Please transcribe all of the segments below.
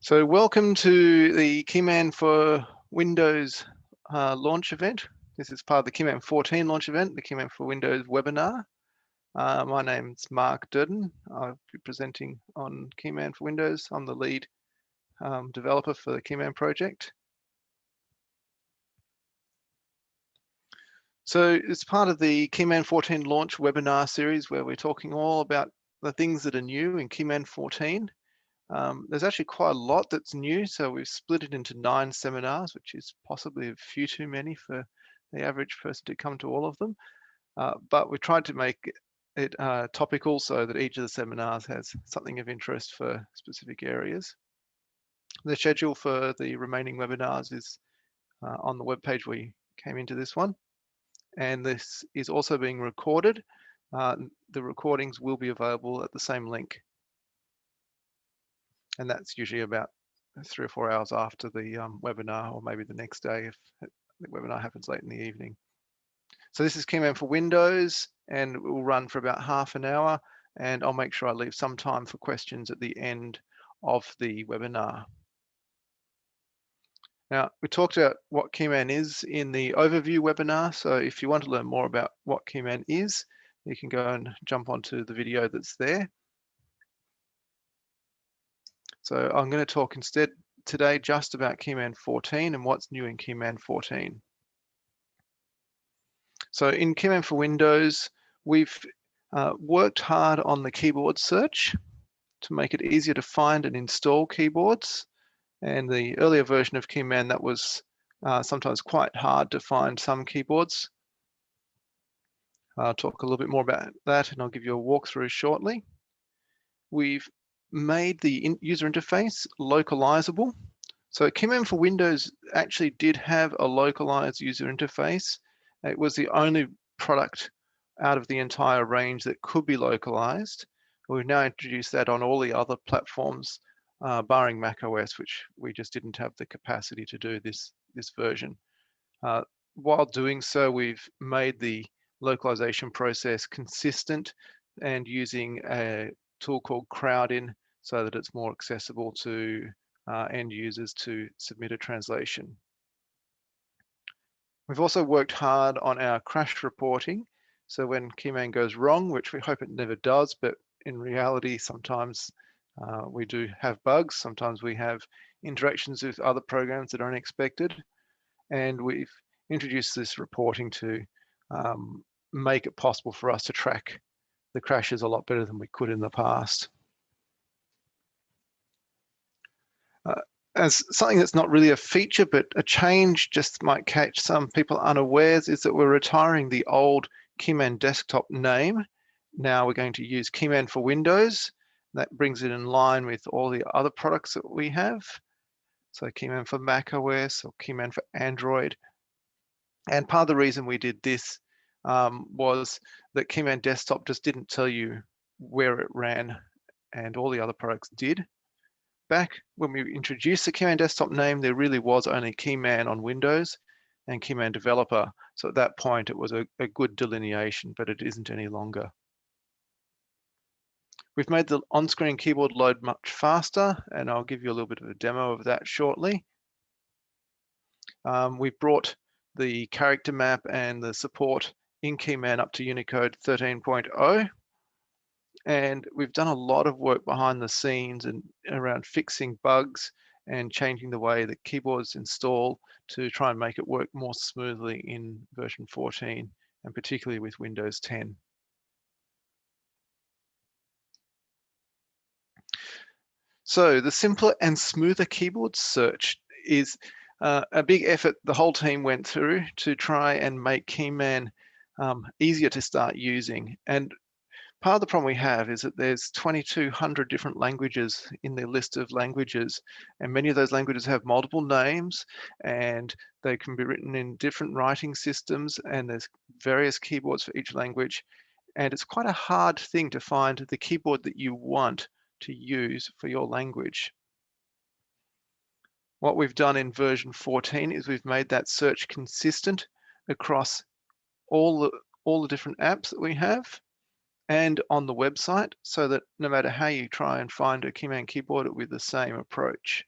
So welcome to the Keyman for Windows launch event. This is part of the Keyman 14 launch event, the Keyman for Windows webinar. My name's Mark Durden. I'll be presenting on Keyman for Windows. I'm the lead developer for the Keyman project. So it's part of the Keyman 14 launch webinar series where we're talking all about the things that are new in Keyman 14. There's actually quite a lot that's new, so we've split it into 9 seminars, which is possibly a few too many for the average person to come to all of them. But we tried to make it topical so that each of the seminars has something of interest for specific areas. The schedule for the remaining webinars is on the webpage we came into this one. And this is also being recorded. The recordings will be available at the same link. And that's usually about 3 or 4 hours after the webinar, or maybe the next day if the webinar happens late in the evening. So this is Keyman for Windows, and it will run for about half an hour, and I'll make sure I leave some time for questions at the end of the webinar. Now, we talked about what Keyman is in the overview webinar, so if you want to learn more about what Keyman is, you can go and jump onto the video that's there. So I'm going to talk instead today just about Keyman 14 and what's new in Keyman 14. So in Keyman for Windows, we've worked hard on the keyboard search to make it easier to find and install keyboards. And the earlier version of Keyman, that was sometimes quite hard to find some keyboards. I'll talk a little bit more about that, and I'll give you a walkthrough shortly. We've made the user interface localizable. So Keyman for Windows actually did have a localized user interface. It was the only product out of the entire range that could be localized. We've now introduced that on all the other platforms, barring macOS, which we just didn't have the capacity to do this version. While doing so, we've made the localization process consistent and using a tool called Crowdin so that it's more accessible to end users to submit a translation. We've also worked hard on our crash reporting. So when Keyman goes wrong, which we hope it never does, but in reality, sometimes we do have bugs. Sometimes we have interactions with other programs that are unexpected. And we've introduced this reporting to make it possible for us to track the crashes a lot better than we could in the past. As something that's not really a feature, but a change just might catch some people unawares, is that we're retiring the old Keyman desktop name. Now we're going to use Keyman for Windows. That brings it in line with all the other products that we have. So Keyman for macOS or Keyman for Android. And part of the reason we did this was that Keyman Desktop just didn't tell you where it ran, and all the other products did. Back when we introduced the Keyman Desktop name, there really was only Keyman on Windows and Keyman Developer. So at that point, it was a good delineation, but it isn't any longer. We've made the on-screen keyboard load much faster, and I'll give you a little bit of a demo of that shortly. We've brought the character map and the support in Keyman up to Unicode 13.0. And we've done a lot of work behind the scenes and around fixing bugs and changing the way that keyboards install to try and make it work more smoothly in version 14, and particularly with Windows 10. So the simpler and smoother keyboard search is a big effort the whole team went through to try and make Keyman easier to start using. And part of the problem we have is that there's 2,200 different languages in the list of languages, and many of those languages have multiple names, and they can be written in different writing systems, and there's various keyboards for each language. And it's quite a hard thing to find the keyboard that you want to use for your language. What we've done in version 14 is we've made that search consistent across all the different apps that we have and on the website, so that no matter how you try and find a Keyman keyboard, it will be the same approach.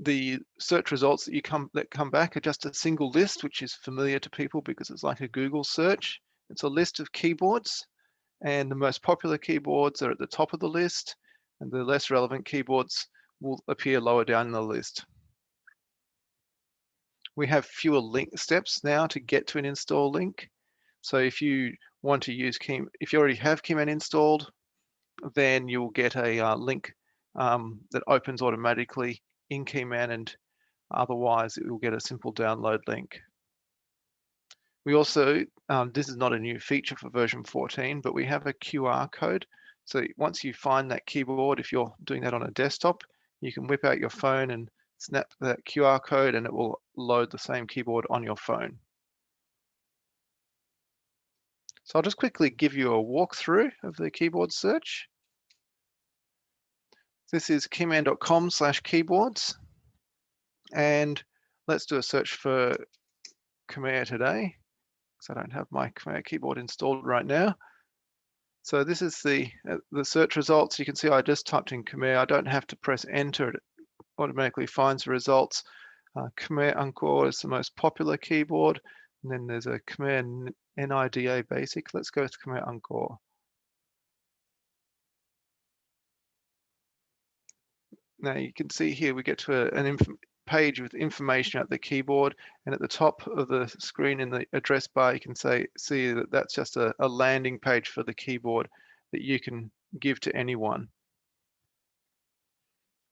The search results that come back are just a single list, which is familiar to people because it's like a Google search. It's a list of keyboards, and the most popular keyboards are at the top of the list, and the less relevant keyboards will appear lower down in the list. We have fewer link steps now to get to an install link. So if you want to use if you already have Keyman installed, then you'll get a link that opens automatically in Keyman, and otherwise it will get a simple download link. We also, this is not a new feature for version 14, but we have a QR code. So once you find that keyboard, if you're doing that on a desktop, you can whip out your phone and snap that QR code and it will load the same keyboard on your phone. So I'll just quickly give you a walkthrough of the keyboard search. This is keyman.com/keyboards. And let's do a search for Khmer today, because I don't have my Khmer keyboard installed right now. So this is the search results. You can see I just typed in Khmer. I don't have to press enter. It automatically finds the results. Khmer Angkor is the most popular keyboard. And then there's a Khmer NIDA basic. Let's go with Khmer Angkor. Now you can see here we get to an page with information about the keyboard, and at the top of the screen in the address bar you can see that that's just a landing page for the keyboard that you can give to anyone.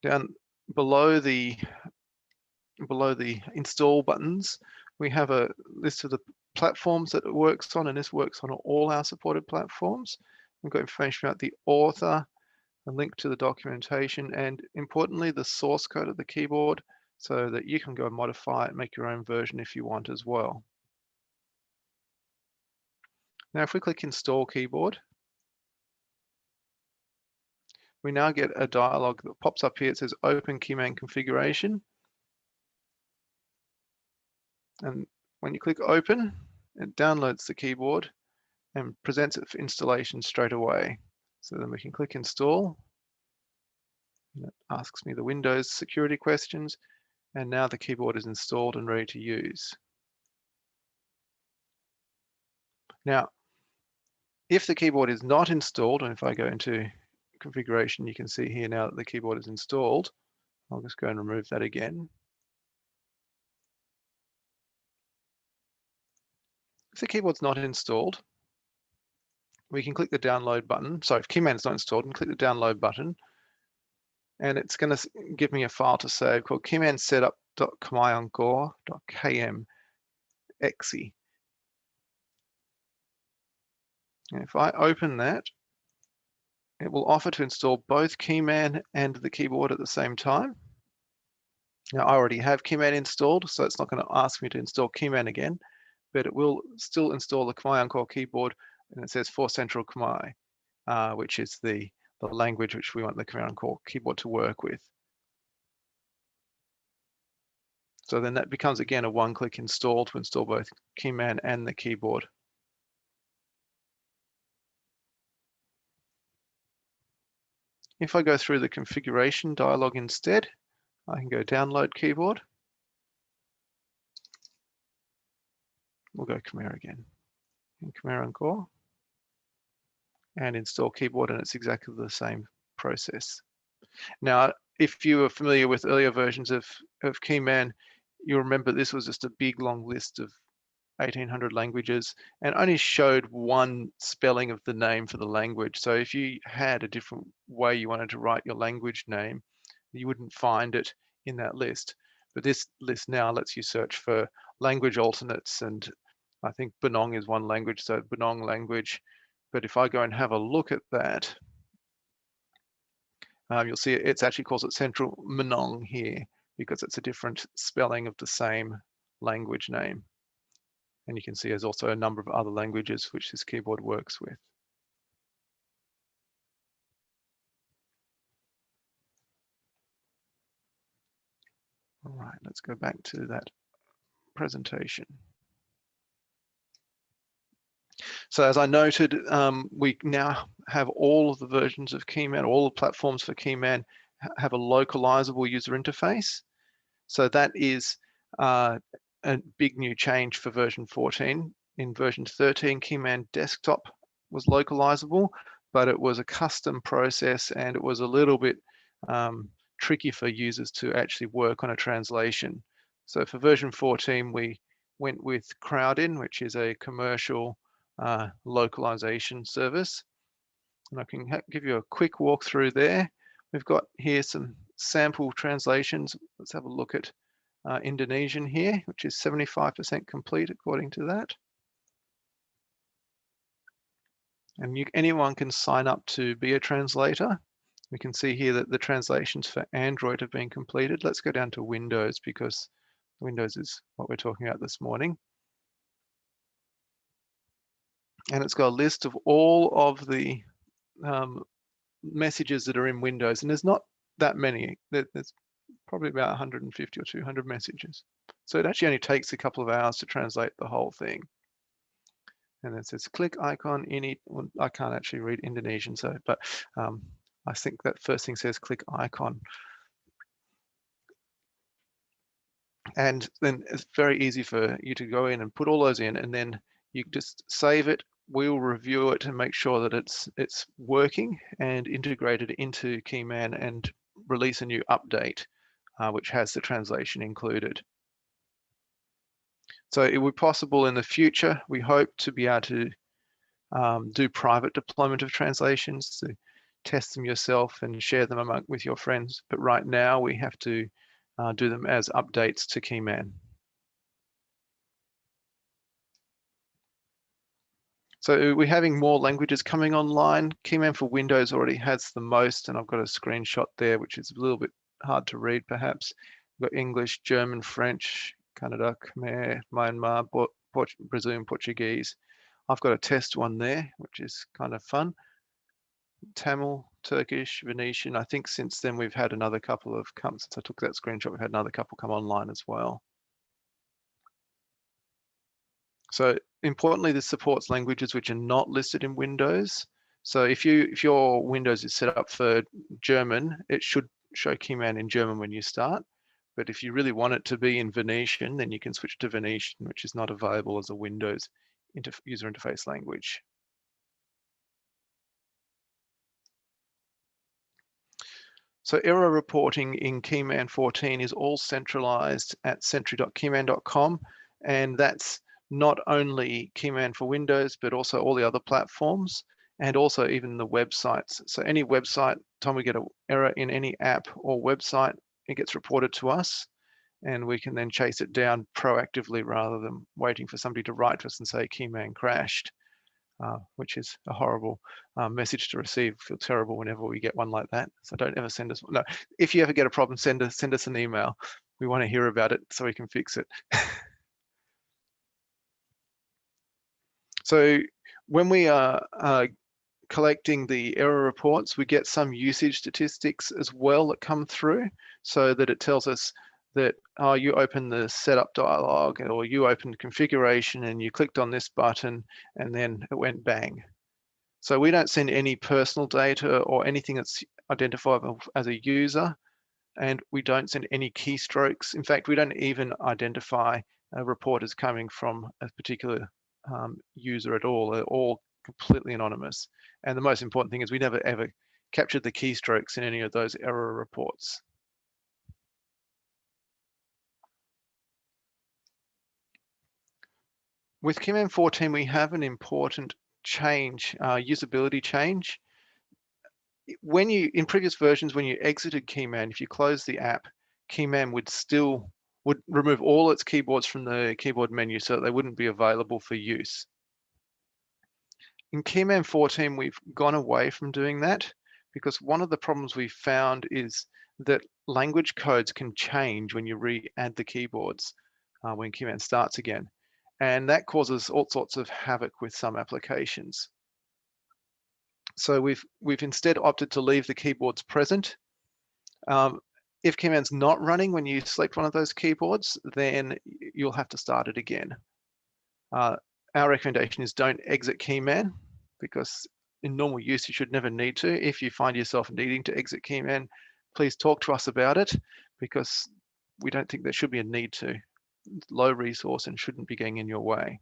Down below the install buttons we have a list of the platforms that it works on, and this works on all our supported platforms. We've got information about the author, a link to the documentation, and importantly the source code of the keyboard, so that you can go and modify it, make your own version if you want as well. Now if we click install keyboard, we now get a dialog that pops up here. It says open Keyman configuration, and when you click open, it downloads the keyboard and presents it for installation straight away. So then we can click install, and it asks me the Windows security questions, and now the keyboard is installed and ready to use. Now, if the keyboard is not installed, and if I go into configuration, you can see here now that the keyboard is installed. I'll just go and remove that again. If the keyboard's not installed, we can click the download button. So if Keyman is not installed, and click the download button, and it's going to give me a file to save called keymansetup.khmeangkor.km.exe. And if I open that, it will offer to install both Keyman and the keyboard at the same time. Now I already have Keyman installed, so it's not going to ask me to install Keyman again, but it will still install the Khmer Angkor keyboard, and it says for Central Khmer, which is the language which we want the Khmer Angkor keyboard to work with. So then that becomes again a one-click install to install both Keyman and the keyboard. If I go through the configuration dialog instead, I can go download keyboard. We'll go Khmer again, and Khmer Angkor, and install keyboard, and it's exactly the same process. Now, if you are familiar with earlier versions of Keyman, you'll remember this was just a big long list of 1800 languages and only showed one spelling of the name for the language. So if you had a different way you wanted to write your language name, you wouldn't find it in that list. But this list now lets you search for language alternates, and I think Benong is one language, so Benong language. But if I go and have a look at that, you'll see it actually calls it Central Menong here, because it's a different spelling of the same language name. And you can see there's also a number of other languages which this keyboard works with. All right, let's go back to that presentation. So as I noted, we now have all of the versions of Keyman, all the platforms for Keyman have a localizable user interface. So that is a big new change for version 14. In version 13, Keyman Desktop was localizable, but it was a custom process and it was a little bit tricky for users to actually work on a translation. So for version 14, we went with Crowdin, which is a commercial localization service. And I can give you a quick walkthrough there. We've got here some sample translations. Let's have a look at Indonesian here, which is 75% complete according to that. And anyone can sign up to be a translator. We can see here that the translations for Android have been completed. Let's go down to Windows because Windows is what we're talking about this morning. And it's got a list of all of the messages that are in Windows. And there's not that many. There's probably about 150 or 200 messages. So it actually only takes a couple of hours to translate the whole thing. And it says click icon well, I can't actually read Indonesian, so but I think that first thing says click icon. And then it's very easy for you to go in and put all those in, and then you just save it. We'll review it and make sure that it's working and integrated into Keyman and release a new update, which has the translation included. So it would be possible in the future, we hope to be able to do private deployment of translations, to test them yourself and share them with your friends. But right now we have to do them as updates to Keyman. So we're having more languages coming online. Keyman for Windows already has the most, and I've got a screenshot there, which is a little bit hard to read perhaps. We've got English, German, French, Kannada, Khmer, Myanmar, Brazilian, Portuguese. I've got a test one there, which is kind of fun. Tamil, Turkish, Venetian. I think since then we've had another couple of since I took that screenshot, we've had another couple come online as well. So importantly, this supports languages which are not listed in Windows. So if your Windows is set up for German, it should show Keyman in German when you start. But if you really want it to be in Venetian, then you can switch to Venetian, which is not available as a Windows user interface language. So error reporting in Keyman 14 is all centralized at sentry.keyman.com, and that's not only Keyman for Windows, but also all the other platforms, and also even the websites. So any website, time we get an error in any app or website, it gets reported to us, and we can then chase it down proactively rather than waiting for somebody to write to us and say Keyman crashed. Which is a horrible message to receive. I feel terrible whenever we get one like that. So don't ever send us. No, if you ever get a problem, send us an email. We want to hear about it so we can fix it. So when we are collecting the error reports, we get some usage statistics as well that come through, so that it tells us that you opened the setup dialog, or you opened configuration and you clicked on this button and then it went bang. So we don't send any personal data or anything that's identifiable as a user, and we don't send any keystrokes. In fact, we don't even identify a report as coming from a particular user at all. They're all completely anonymous. And the most important thing is we never ever captured the keystrokes in any of those error reports. With Keyman 14, we have an important change, usability change. When you, in previous versions, when you exited Keyman, if you close the app, Keyman would remove all its keyboards from the keyboard menu so that they wouldn't be available for use. In Keyman 14, we've gone away from doing that because one of the problems we found is that language codes can change when you re-add the keyboards when Keyman starts again. And that causes all sorts of havoc with some applications. So we've instead opted to leave the keyboards present. If Keyman's not running when you select one of those keyboards, then you'll have to start it again. Our recommendation is don't exit Keyman, because in normal use you should never need to. If you find yourself needing to exit Keyman, please talk to us about it, because we don't think there should be a need to. It's low resource and shouldn't be getting in your way.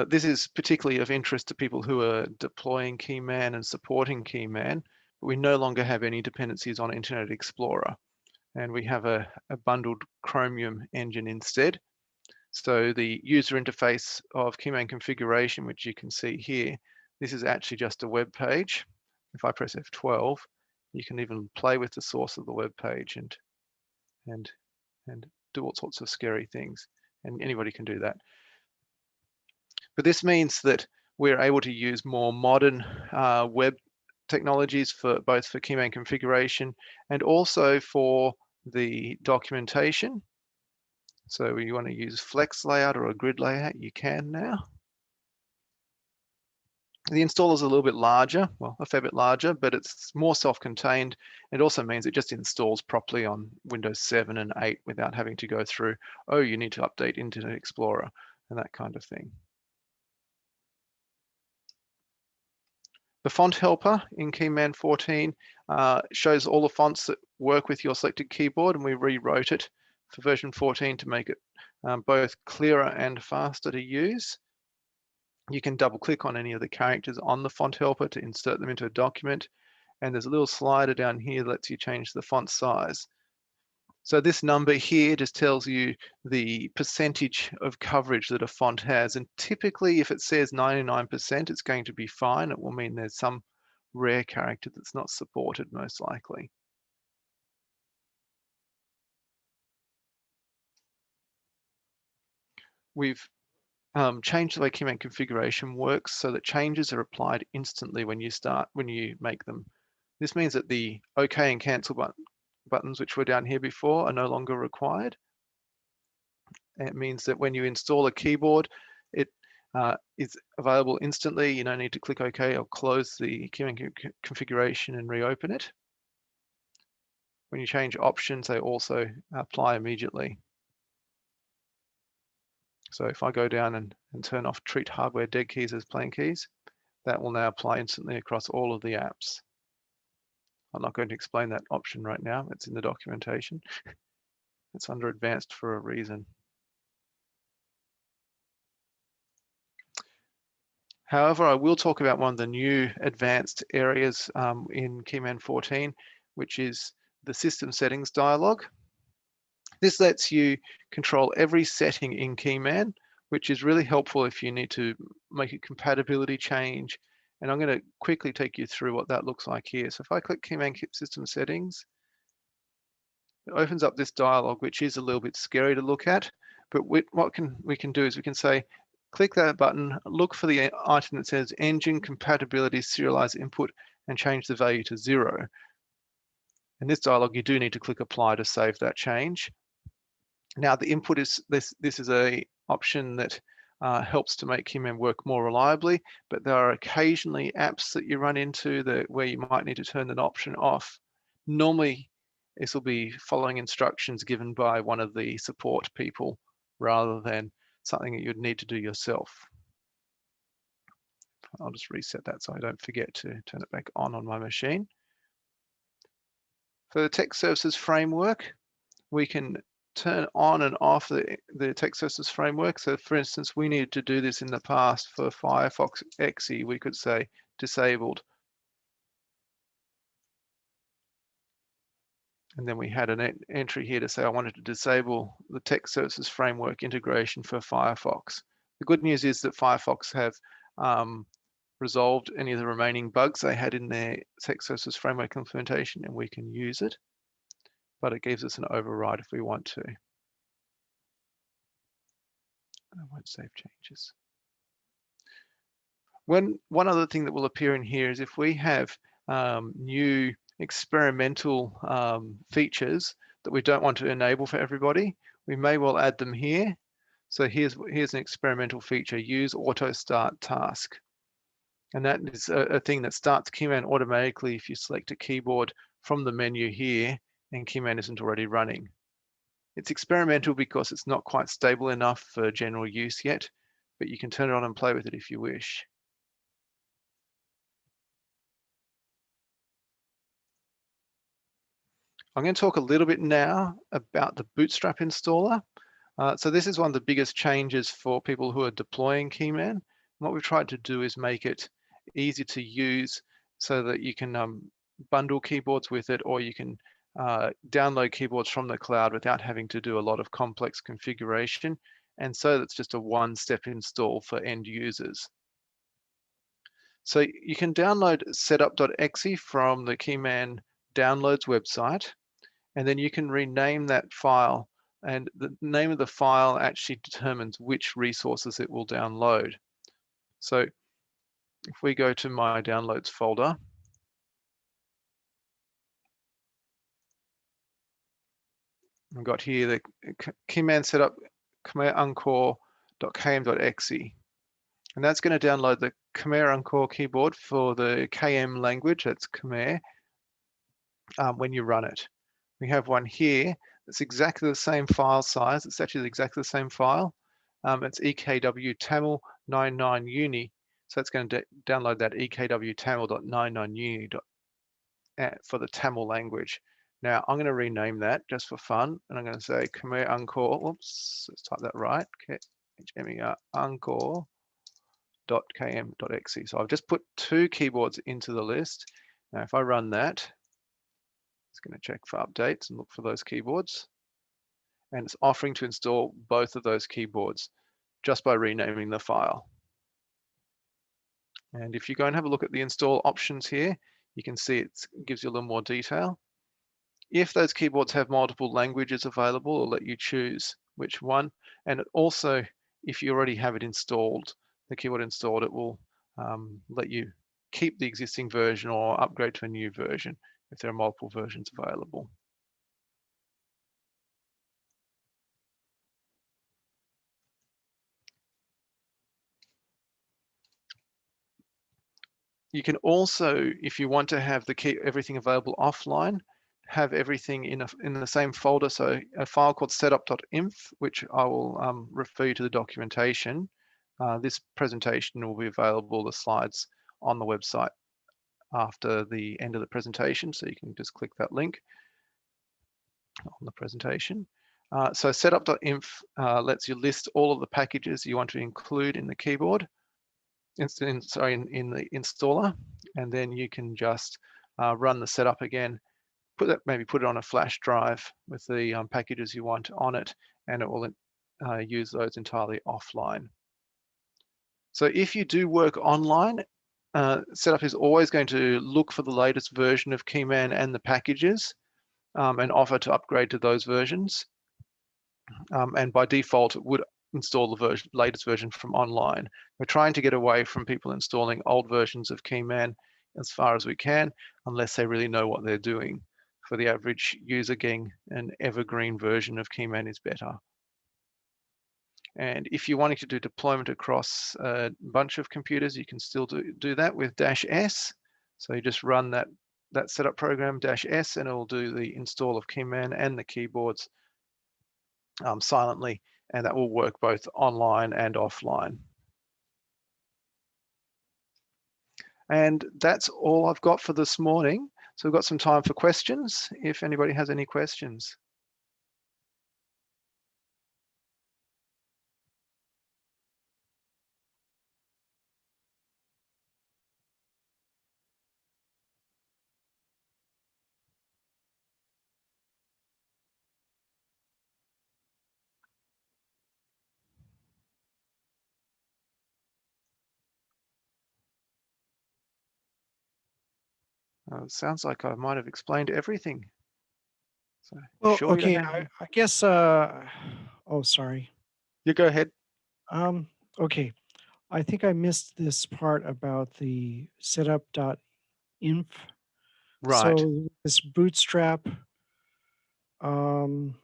This is particularly of interest to people who are deploying Keyman and supporting Keyman, but we no longer have any dependencies on Internet Explorer, and we have a bundled Chromium engine instead. So the user interface of Keyman configuration, which you can see here, this is actually just a web page. If I press F12, you can even play with the source of the web page and do all sorts of scary things, and anybody can do that. But this means that we're able to use more modern web technologies for both for Keyman configuration and also for the documentation. So you want to use flex layout or a grid layout, you can now. The installer is a little bit larger, well, a fair bit larger, but it's more self-contained. It also means it just installs properly on Windows 7 and 8 without having to go through, oh, you need to update Internet Explorer and that kind of thing. The font helper in Keyman 14 shows all the fonts that work with your selected keyboard, and we rewrote it for version 14 to make it both clearer and faster to use. You can double click on any of the characters on the font helper to insert them into a document, and there's a little slider down here that lets you change the font size. So this number here just tells you the percentage of coverage that a font has. And typically, if it says 99%, it's going to be fine. It will mean there's some rare character that's not supported, most likely. We've changed the way Keyman configuration works so that changes are applied instantly when you make them. This means that the OK and cancel buttons, which were down here before, are no longer required. It means that when you install a keyboard, it is available instantly. You don't need to click OK or close the Keyman configuration and reopen it. When you change options, they also apply immediately. So if I go down and turn off treat hardware dead keys as plain keys, that will now apply instantly across all of the apps. I'm not going to explain that option right now. It's in the documentation. It's under advanced for a reason. However, I will talk about one of the new advanced areas in Keyman 14, which is the system settings dialog. This lets you control every setting in Keyman, which is really helpful if you need to make a compatibility change. And I'm going to quickly take you through what that looks like here. So if I click Keyman system settings, it opens up this dialog, which is a little bit scary to look at. But what we can do is we can say, click that button, look for the item that says engine compatibility serialize input and change the value to 0. In this dialog, you do need to click apply to save that change. Now the input is this is a option that helps to make Keyman work more reliably, but there are occasionally apps that you run into where you might need to turn an option off. Normally, this will be following instructions given by one of the support people rather than something that you'd need to do yourself. I'll just reset that so I don't forget to turn it back on my machine. For the text services framework, we can turn on and off the text services framework. So for instance, we needed to do this in the past for Firefox XE, we could say disabled. And then we had an entry here to say I wanted to disable the text services framework integration for Firefox. The good news is that Firefox have resolved any of the remaining bugs they had in their text services framework implementation, and we can use it. But it gives us an override if we want to. I won't save changes. One other thing that will appear in here is if we have new experimental features that we don't want to enable for everybody, we may well add them here. So here's an experimental feature, use auto start task. And that is a thing that starts Keyman automatically if you select a keyboard from the menu here and Keyman isn't already running. It's experimental because it's not quite stable enough for general use yet, but you can turn it on and play with it if you wish. I'm going to talk a little bit now about the Bootstrap installer. So this is one of the biggest changes for people who are deploying Keyman. What we've tried to do is make it easy to use so that you can bundle keyboards with it, or you can download keyboards from the cloud without having to do a lot of complex configuration. And so that's just a one-step install for end users. So you can download setup.exe from the Keyman downloads website, and then you can rename that file, and the name of the file actually determines which resources it will download. So if we go to my downloads folder, I've got here the Keyman setup Khmer Encore.km.exe, and that's going to download the Khmer Encore keyboard for the KM language, that's Khmer, when you run it. We have one here. It's exactly the same file size. It's actually exactly the same file. It's EKW Tamil 99 uni. So it's going to download that EKW Tamil.99 uni for the Tamil language. Now I'm going to rename that just for fun, and I'm going to say Khmer Encore. Whoops, let's type that right. HMER Encore.km.exe. So I've just put 2 keyboards into the list. Now if I run that, it's going to check for updates and look for those keyboards. And it's offering to install both of those keyboards just by renaming the file. And if you go and have a look at the install options here, you can see it gives you a little more detail. If those keyboards have multiple languages available, it'll let you choose which one. And it also, if you already have it installed, the keyboard installed, it will let you keep the existing version or upgrade to a new version if there are multiple versions available. You can also, if you want to have everything available offline, have everything in the same folder. So a file called setup.inf, which I will refer you to the documentation. This presentation will be available, the slides, on the website after the end of the presentation. So you can just click that link on the presentation. So setup.inf lets you list all of the packages you want to include in the keyboard. In the installer, and then you can just run the setup again, maybe put it on a flash drive with the packages you want on it, and it will use those entirely offline. So if you do work online, setup is always going to look for the latest version of Keyman and the packages and offer to upgrade to those versions. And by default, it would install the latest version from online. We're trying to get away from people installing old versions of Keyman as far as we can, unless they really know what they're doing. For the average user, getting an evergreen version of Keyman is better. And if you're wanting to do deployment across a bunch of computers, you can still do that with -S. So you just run that setup program -S, and it will do the install of Keyman and the keyboards silently, and that will work both online and offline. And that's all I've got for this morning. So we've got some time for questions, if anybody has any questions. It sounds like I might have explained everything. So Well, sure, you don't okay, have any? I guess, oh, sorry. You go ahead. Okay, I think I missed this part about the setup.inf. Right. So this Bootstrap, um,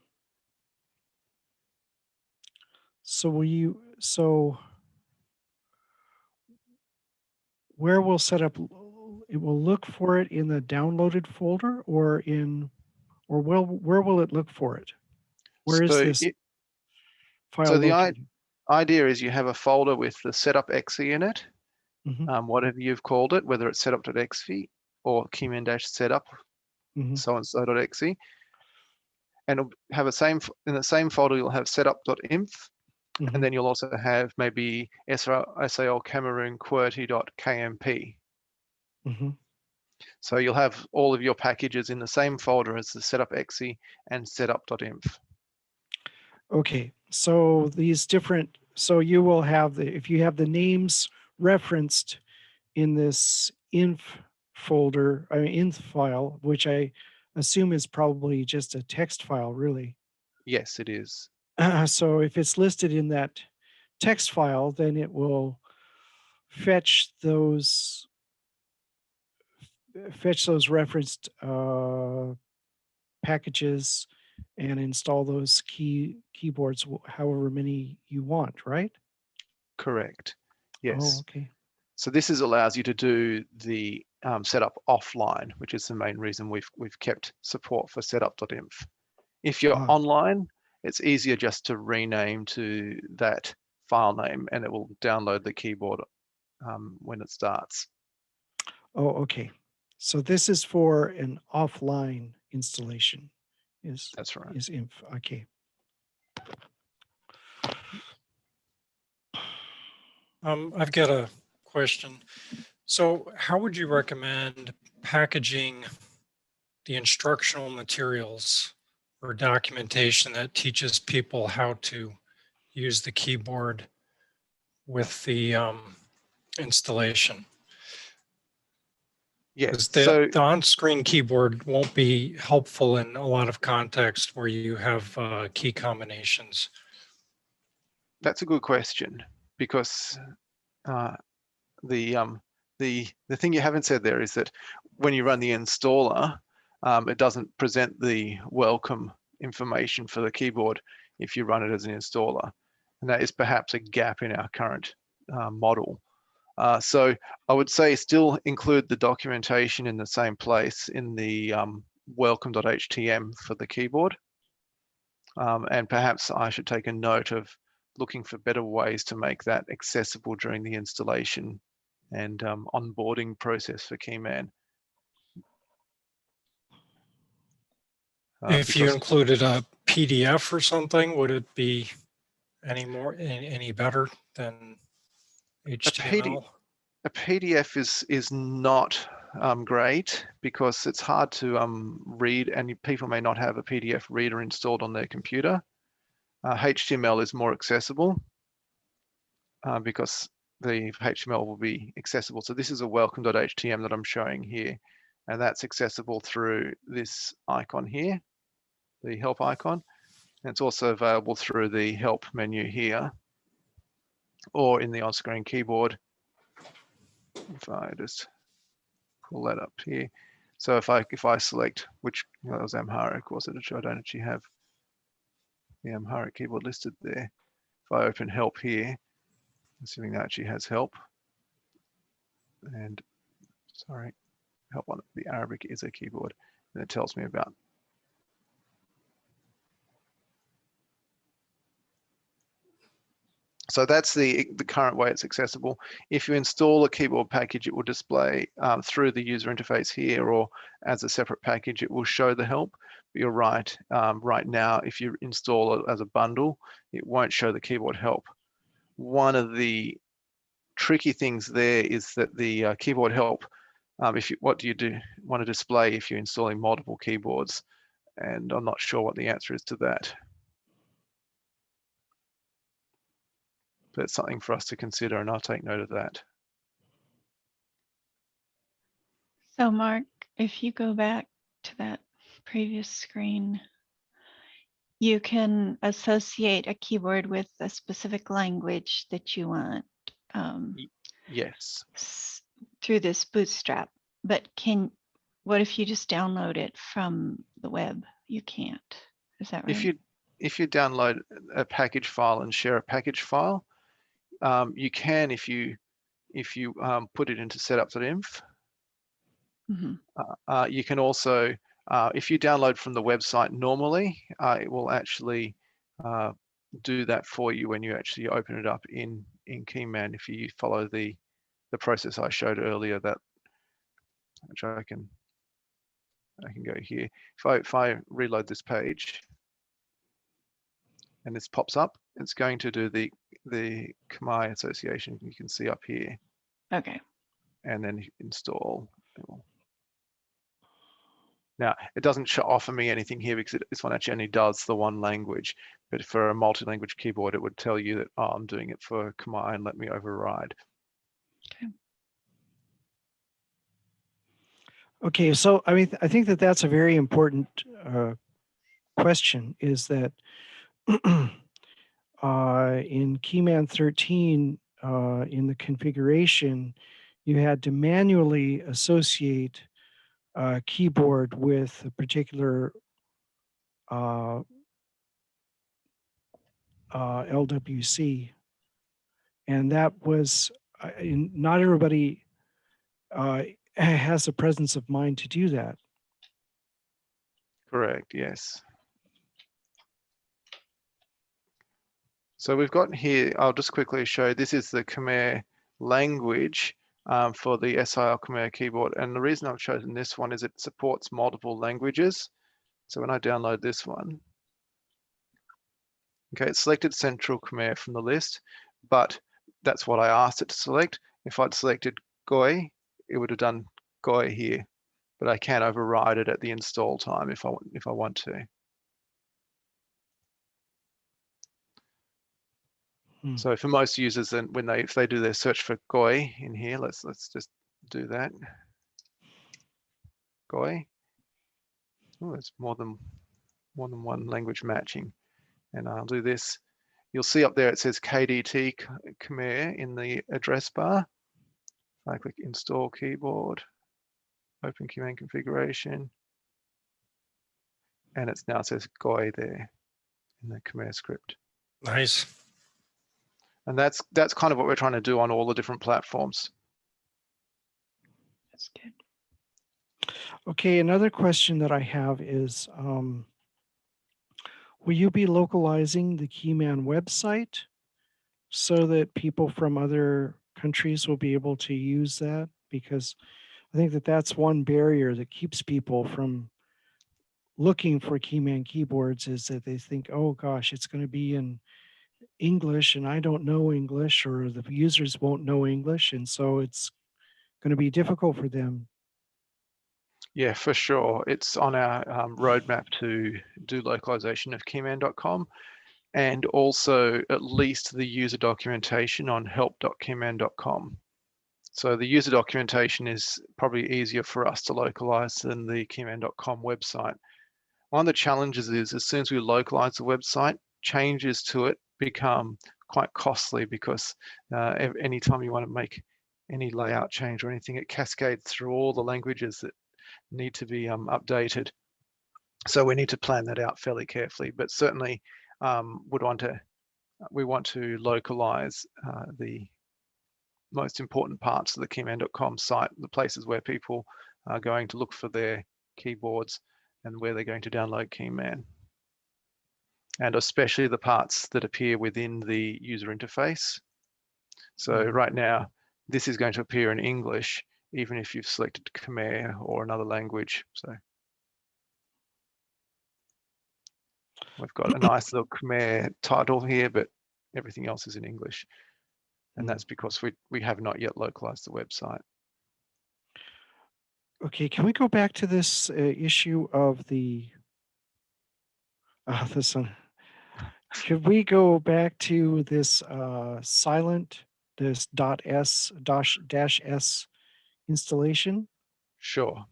so where will setup, it will look for it in the downloaded folder or where will it look for it? Where is So this file the located? idea is you have a folder with the setup.exe in it, Mhm, whatever you've called it, whether it's setup.exe or keyman-setup, mhm, so-and-so.exe. and it'll have in the same folder, you'll have setup.inf, Mhm. and then you'll also have maybe SAL Cameroon QWERTY.kmp. Mhm. So you'll have all of your packages in the same folder as the setup.exe and setup.inf. Okay, so these different, so you will have if you have the names referenced in this inf folder, inf file, which I assume is probably just a text file, really. Yes, it is. So if it's listed in that text file, then it will fetch those referenced packages and install those keyboards, however many you want, right? Correct. Oh, Yes. okay. So this allows you to do the setup offline, which is the main reason we've kept support for setup.inf. If you're online, it's easier just to rename to that file name, and it will download the keyboard when it starts. Oh, okay. So this is for an offline installation. That's right. Is inf. Okay. I've got a question. So how would you recommend packaging the instructional materials or documentation that teaches people how to use the keyboard with the installation? Yes. Because So the on-screen keyboard won't be helpful in a lot of context where you have key combinations. that's a good question, because the thing you haven't said there is that when you run the installer, it doesn't present the welcome information for the keyboard if you run it as an installer, and that is perhaps a gap in our current model. So I would say still include the documentation in the same place in the welcome.htm for the keyboard. And perhaps I should take a note of looking for better ways to make that accessible during the installation and onboarding process for Keyman. If you Because included a PDF or something, would it be any better than HTML? a PDF is not great, because it's hard to read, and people may not have a PDF reader installed on their computer. HTML is more accessible because the HTML will be accessible. So this is a welcome.htm that I'm showing here, and that's accessible through this icon here, the help icon. And it's also available through the help menu here, or in the on-screen keyboard. If I just pull that up here. So if I select which, that was Amharic, was it? I don't actually have the Amharic keyboard listed there. If I open help here, assuming that actually has help, and sorry, help on the Arabic is a keyboard, and it tells me about. So that's the current way it's accessible. If you install a keyboard package, it will display through the user interface here, or as a separate package, it will show the help. But you're right, right now, if you install it as a bundle, it won't show the keyboard help. One of the tricky things there is that the keyboard help, what do you want to display if you're installing multiple keyboards? And I'm not sure what the answer is to that. That's something for us to consider, and I'll take note of that. So Mark, if you go back to that previous screen, you can associate a keyboard with a specific language that you want. Yes. Through this Bootstrap, but what if you just download it from the web? You can't. Is that right? If you download a package file and share a package file, you can if you put it into setup.inf. Mm-hmm. You can also, if you download from the website normally, it will actually do that for you when you actually open it up in Keyman. If you follow the process I showed earlier, which I can go here. If I reload this page, and this pops up, it's going to do the Keyman association you can see up here, Okay. and then install. Now, it doesn't offer me anything here because this one actually only does the one language. But for a multi-language keyboard, it would tell you that, oh, I'm doing it for Keyman and let me override. Okay, so I mean, I think that that's a very important question. Is that in Keyman 13, in the configuration, you had to manually associate a keyboard with a particular LWC, and that was not everybody has the presence of mind to do that. Correct, yes. So we've got here, I'll just quickly show, this is the Khmer language for the SIL Khmer keyboard. And the reason I've chosen this one is it supports multiple languages. So when I download this one, okay, it's selected Central Khmer from the list, but that's what I asked it to select. If I'd selected Goi, it would have done Goi here, but I can override it at the install time if I want to. So for most users, then if they do their search for Goi in here, let's just do that. Goi. Oh, there's more than one language matching, and I'll do this. You'll see up there it says KDT Khmer in the address bar. If I click install keyboard, open Keyman configuration, and it's now says Goi there in the Khmer script. Nice. And that's kind of what we're trying to do on all the different platforms. That's good. Okay, another question that I have is, will you be localizing the Keyman website so that people from other countries will be able to use that? Because I think that that's one barrier that keeps people from looking for Keyman keyboards, is that they think, oh gosh, it's going to be in English and I don't know English, or the users won't know English, and so it's going to be difficult for them. Yeah, for sure. It's on our roadmap to do localization of keyman.com, and also at least the user documentation on help.keyman.com. So the user documentation is probably easier for us to localize than the keyman.com website. One of the challenges is as soon as we localize the website, changes to it become quite costly because anytime you want to make any layout change or anything, it cascades through all the languages that need to be updated. So we need to plan that out fairly carefully, but certainly we want to localize the most important parts of the keyman.com site, the places where people are going to look for their keyboards and where they're going to download Keyman. And especially the parts that appear within the user interface. So right now, this is going to appear in English, even if you've selected Khmer or another language. So we've got a nice little Khmer title here, but everything else is in English. And that's because we have not yet localized the website. Okay, can we go back to this issue of the this one? Could we go back to this silent, this -s installation? Sure.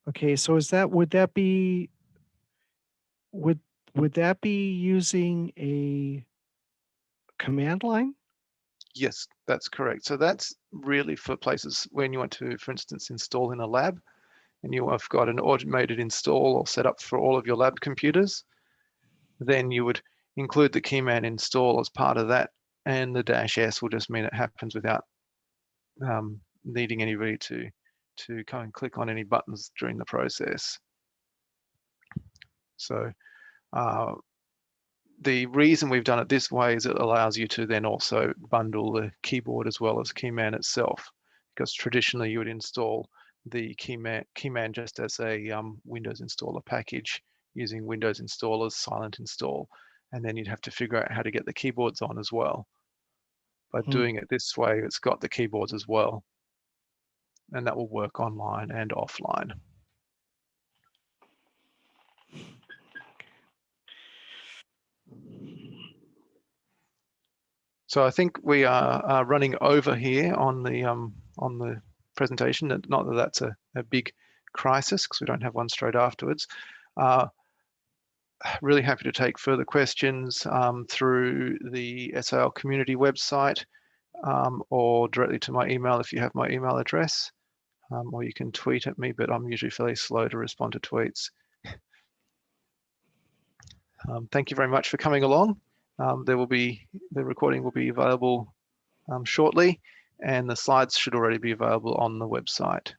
Okay, so would that be using a command line? Yes, that's correct. So that's really for places when you want to, for instance, install in a lab and you have got an automated install or set up for all of your lab computers. Then you would include the Keyman install as part of that, and the -s will just mean it happens without needing anybody to come and click on any buttons during the process. So the reason we've done it this way is it allows you to then also bundle the keyboard as well as Keyman itself, because traditionally you would install the Keyman just as a Windows installer package using Windows installers, silent install. and then you'd have to figure out how to get the keyboards on as well. By Hmm. doing it this way, it's got the keyboards as well, and that will work online and offline. So I think we are running over here on the presentation. Not that that's a big crisis, because we don't have one straight afterwards. Really happy to take further questions through the SAL community website, or directly to my email if you have my email address, or you can tweet at me, but I'm usually fairly slow to respond to tweets. Thank you very much for coming along. The recording will be available shortly, and the slides should already be available on the website.